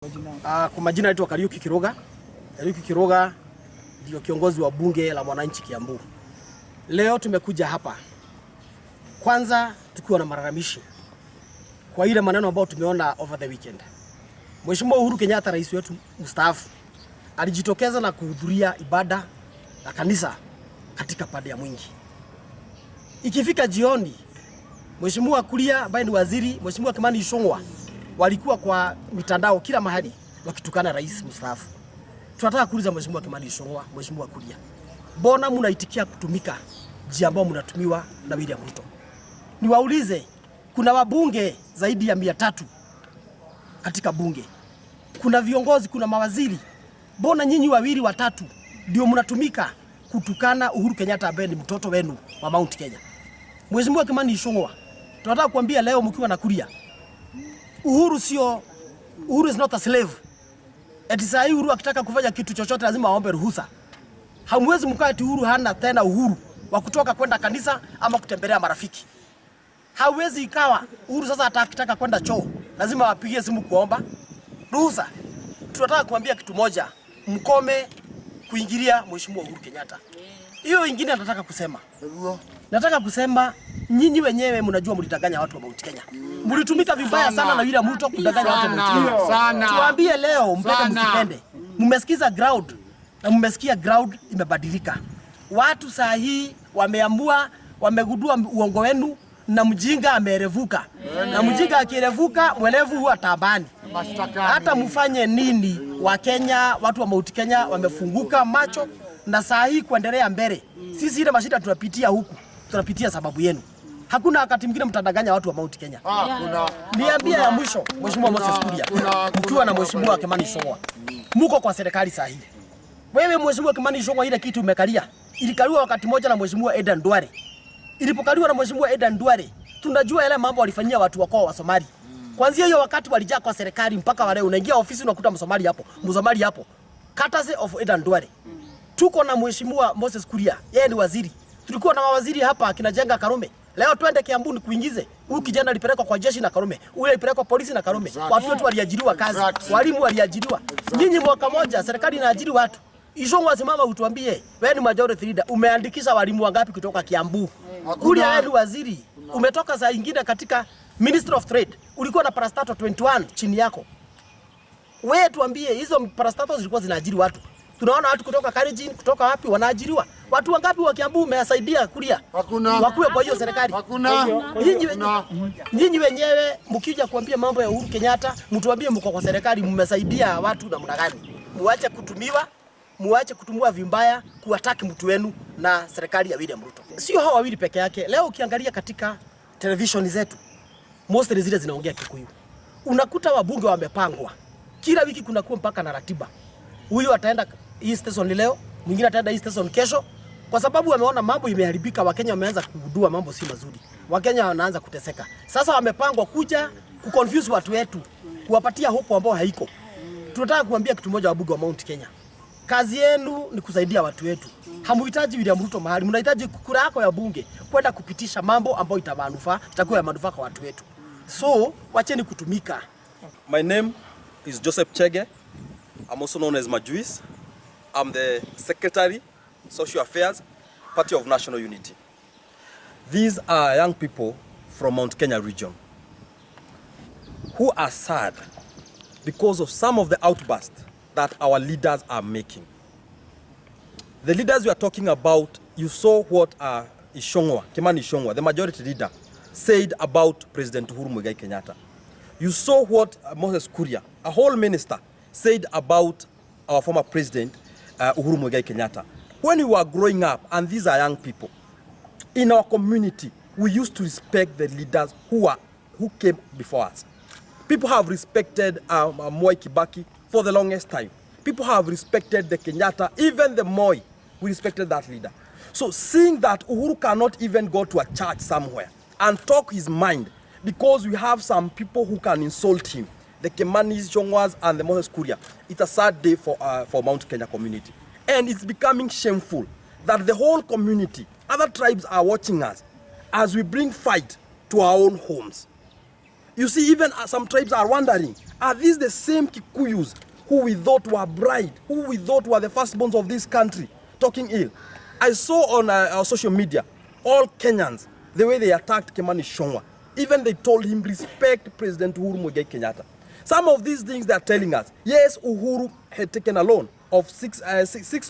Kwa majina naitwa Kariuki Kiroga. Kariuki Kiroga ndio kiongozi wa bunge la mwananchi Kiambu. Leo tumekuja hapa kwanza tukiwa na malalamishi kwa ile maneno ambayo tumeona over the weekend. Mheshimiwa Uhuru Kenyatta, rais wetu mstaafu, alijitokeza na kuhudhuria ibada la kanisa katika pande ya Mwingi. Ikifika jioni, Mheshimiwa Kuria ambaye ni waziri, Mheshimiwa Ichungwa walikuwa kwa mitandao kila mahali wakitukana rais mstaafu. Tunataka kuuliza Mheshimiwa Ichungwa, Mheshimiwa Kuria, mbona mnaitikia kutumika njia ambayo mnatumiwa na William Ruto? Niwaulize, kuna wabunge zaidi ya 300 katika bunge. Kuna viongozi, kuna mawaziri. Mbona nyinyi wawili watatu ndio mnatumika kutukana Uhuru Kenyatta ambaye ni mtoto wenu wa Mount Kenya? Mheshimiwa Ichungwa, tunataka kuambia leo mkiwa na Kuria, Uhuru is not a slave. Eti saa hii Uhuru akitaka kufanya kitu chochote lazima aombe ruhusa. Hamwezi mkati Uhuru hana tena uhuru wa kutoka kwenda kanisa ama kutembelea marafiki. Hawezi ikawa Uhuru sasa atakitaka kwenda choo lazima apigie simu kuomba ruhusa. Tunataka kuambia kitu moja, mkome kuingilia Mheshimiwa Uhuru Kenyatta. Hiyo ingine nataka kusema nyinyi wenyewe mnajua mlidanganya watu wa Mount Kenya. Mlitumika vibaya sana na William Ruto kudanganya watu wa Mount Kenya. Tuambie leo mpaka msipende. Mmesikiza ground na mmesikia ground imebadilika. Watu saa hii wameamua, wamegundua uongo wenu na mjinga amerevuka. Na mjinga akirevuka mwerevu huwa tabani. Hata mfanye nini, wa Kenya, watu wa Mount Kenya wamefunguka macho na saa hii kuendelea mbele. Sisi ile mashida tunapitia huku, tunapitia sababu yenu. Hakuna wakati mwingine mtadanganya watu wa Mount Kenya. Niambie ya mwisho, Mheshimiwa Kuria, mkiwa na Mheshimiwa Ichungwa, mko kwa serikali saa hii. Wewe Mheshimiwa Ichungwa, ile kitu umekalia ilikaliwa wakati moja na Mheshimiwa Aden Duale. Ilipokaliwa na Mheshimiwa Aden Duale, tunajua yale mambo walifanyia watu wako wa Somali. Kuanzia hiyo wakati walijaa kwa serikali mpaka wale unaingia ofisi unakuta Msomali hapo. Courtesy of Aden Duale. Tuko na Mheshimiwa Kuria, yeye ni waziri. Tulikuwa na mawaziri hapa akina Jenga Karume. Leo twende Kiambu ni kuingize. Huyu kijana alipelekwa kwa jeshi na Karume. Ule alipelekwa polisi na Karume. Watu wetu waliajiriwa kazi. Walimu waliajiriwa. Nyinyi mwaka moja serikali inaajiri watu. Ichungwa, simama utuambie, wewe ni majority leader, umeandikisha walimu wangapi kutoka Kiambu? Kuria, wewe ni waziri. Umetoka saa nyingine katika Ministry of Trade. Ulikuwa na parastato 21 chini yako. Wewe tuambie hizo parastato zilikuwa zinaajiri watu. Tunaona watu kutoka Karijin, kutoka wapi wanaajiriwa. Watu wangapi wa Kiambu umewasaidia Kuria? Hakuna. Wakuwe kwa hiyo serikali. Hakuna. Nyinyi wenyewe mkija kuambia mambo ya Uhuru Kenyatta, mtuambie mko kwa serikali mmesaidia watu namna gani? Muache kutumiwa, muache kutumua vimbaya kuataki mtu wenu na serikali ya William Ruto. Sio hao wawili peke yake. Leo ukiangalia katika television zetu, mostly zile zinaongea Kikuyu. Unakuta wabunge wamepangwa. Kila wiki kuna kuwa mpaka na ratiba. Huyu ataenda hii station leo, mwingine ataenda hii station kesho, kwa sababu wameona mambo imeharibika. Wakenya wameanza kugundua mambo si mazuri. Wakenya wanaanza kuteseka. Sasa wamepangwa kuja kuconfuse watu wetu, kuwapatia hope ambao haiko. Tunataka kuambia kitu moja wabunge wa Mount Kenya. Kazi yenu ni kusaidia watu wetu. Hamuhitaji William Ruto mahali, mnahitaji kura yako ya bunge kwenda kupitisha mambo ambayo itakuwa ya manufaa kwa watu wetu. So, wacheni kutumika. My name is Joseph Chege. I'm also known as Majuis. I'm the Secretary, Social Affairs, Party of National Unity. These are young people from Mount Kenya region who are sad because of some of the outbursts that our leaders are making. The leaders we are talking about, you saw what Ichungwa, the majority leader, said about President Uhuru Kenyatta. You saw what Moses Kuria, a whole minister, said about our former president, Uhuru Kenyatta. When we were growing up, and these are young people, in our community, we used to respect the leaders who came before us. People have respected Mwai Kibaki for the longest time. People have respected the Kenyatta, even the Moi, we respected that leader. So seeing that Uhuru cannot even go to a church somewhere and talk his mind because we have some people who can insult him, the Ichungwas and the Moses Kuria, it's a sad day for Mount Kenya community. And it's becoming shameful that the whole community, other tribes are watching us as we bring fight to our own homes. You see, even some tribes are wondering, are these the same Kikuyus who we thought were bright, who we thought were the firstborns of this country, talking ill? I saw on our social media, all Kenyans, the way they attacked Kimani Ichungwa. Even they told him, respect President Uhuru Kenyatta. Some of these things they are telling us, yes, Uhuru had taken a loan of 6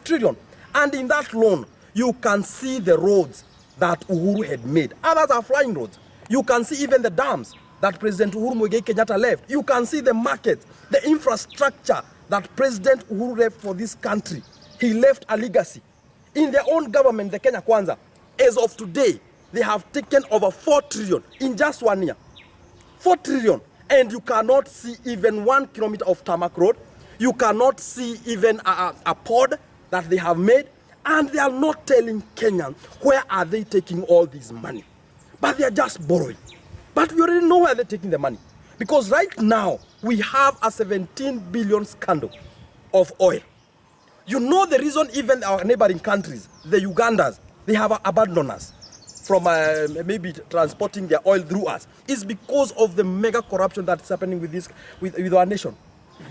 trillion. And in that loan, you can see the roads that Uhuru had made. Others are flying roads. You can see even the dams that President Uhuru Kenyatta left. You can see the market, the infrastructure that President Uhuru left for this country. He left a legacy. In their own government, the Kenya Kwanza, as of today, they have taken over 4 trillion in just 1 year. 4 trillion. And you cannot see even 1 kilometer of tarmac road. You cannot see even a pod that they have made. And they are not telling Kenyans where are they taking all this money. But they are just borrowing. But we already know where they're taking the money. Because right now, we have a 17 billion scandal of oil. You know the reason even our neighboring countries, the Ugandans, they have abandoned us from maybe transporting their oil through us, is because of the mega corruption that's happening with our nation.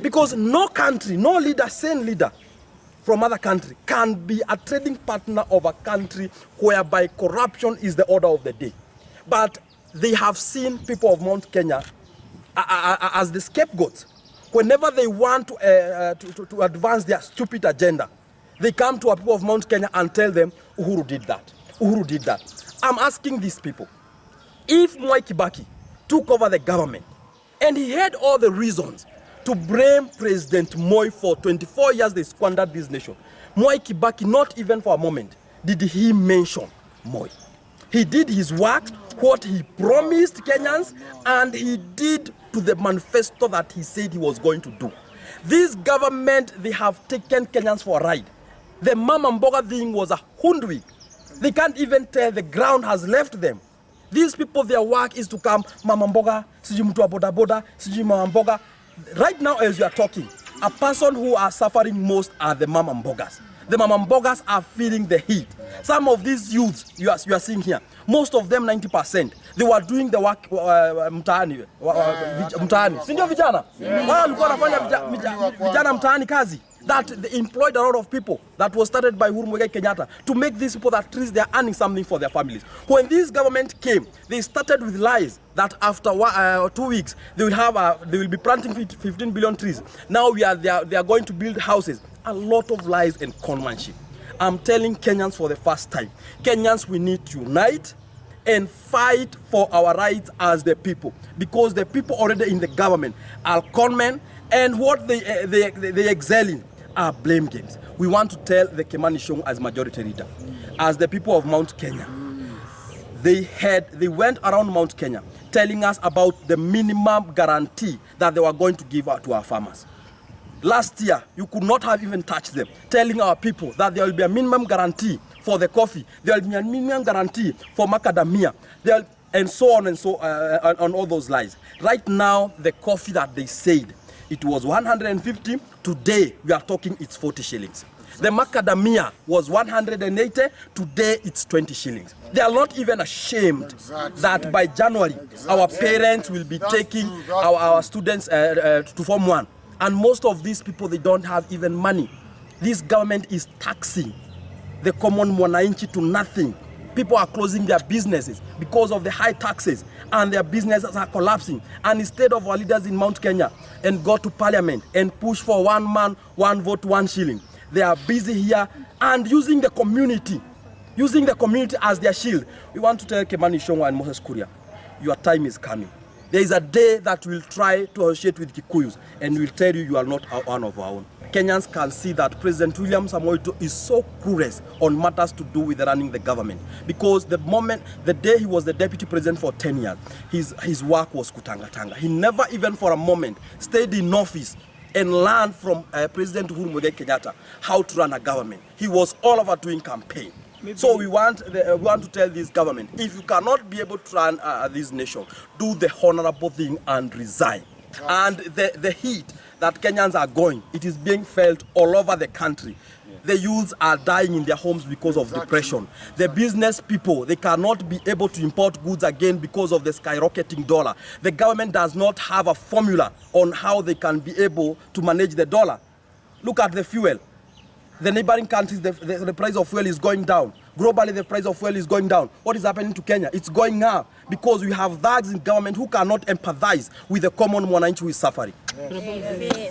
Because no country, no leader, sane leader from other country can be a trading partner of a country whereby corruption is the order of the day. But they have seen people of Mount Kenya as the scapegoats. Whenever they want to advance their stupid agenda, they come to a people of Mount Kenya and tell them, Uhuru did that, Uhuru did that. I'm asking these people, if Mwai Kibaki took over the government and he had all the reasons to blame President Moi for 24 years they squandered this nation, Mwai Kibaki, not even for a moment, did he mention Moi. He did his work, what he promised Kenyans, and he did to the manifesto that he said he was going to do. This government, they have taken Kenyans for a ride. The Mama Mboga thing was a hundred. They can't even tell the ground has left them. These people, their work is to come, Mama Mboga, siji mtu wa boda boda, siji Mama Mboga. Right now, as you are talking, a person who are suffering most are the Mama Mbogas. The Mama Mbogas are feeling the heat. Some of these youths you are seeing here, most of them 90%, they were doing the work mtaani. Sindio vijana? Wao walikuwa wanafanya vijana mtaani kazi. That they employed a lot of people that was started by Uhuru Kenyatta to make these people that trees they are earning something for their families. When this government came, they started with lies that after 2 weeks they will be planting 15 billion trees. Now they are going to build houses. A lot of lies and conmanship. I'm telling Kenyans for the first time, Kenyans, we need to unite and fight for our rights as the people, because the people already in the government are conmen, and what they excel in are blame games. We want to tell the Kimani Ichungwa as majority leader, as the people of Mount Kenya, they went around Mount Kenya telling us about the minimum guarantee that they were going to give out to our farmers. Last year, you could not have even touched them, telling our people that there will be a minimum guarantee for the coffee, there will be a minimum guarantee for macadamia, and so on and so on all those lies. Right now, the coffee that they said, it was 150, today we are talking it's 40 shillings. The macadamia was 180, today it's 20 shillings. They are not even ashamed that by January, our parents will be taking our students to Form 1. And most of these people, they don't have even money. This government is taxing the common mwananchi to nothing. People are closing their businesses because of the high taxes, and their businesses are collapsing. And instead of our leaders in Mount Kenya and go to parliament and push for 1 man, 1 vote, 1 shilling, they are busy here and using the community as their shield. We want to tell Kimani Ichungwa and Moses Kuria, your time is coming. There is a day that we'll try to associate with Kikuyus, and we'll tell you are not one of our own. Kenyans can see that President William Samoei Ruto is so clueless on matters to do with running the government. Because the day he was the deputy president for 10 years, his work was kutanga-tanga. He never even for a moment stayed in office and learned from President Uhuru Kenyatta how to run a government. He was all over doing campaign. So we want to tell this government, if you cannot be able to run this nation, do the honorable thing and resign. And the heat that Kenyans are going, it is being felt all over the country. The youths are dying in their homes because of depression. The business people, they cannot be able to import goods again because of the skyrocketing dollar. The government does not have a formula on how they can be able to manage the dollar. Look at the fuel. The neighboring countries, the price of fuel is going down. Globally, the price of fuel is going down. What is happening to Kenya? It's going up because we have thugs in government who cannot empathize with the common mwananchi who is suffering. Exactly.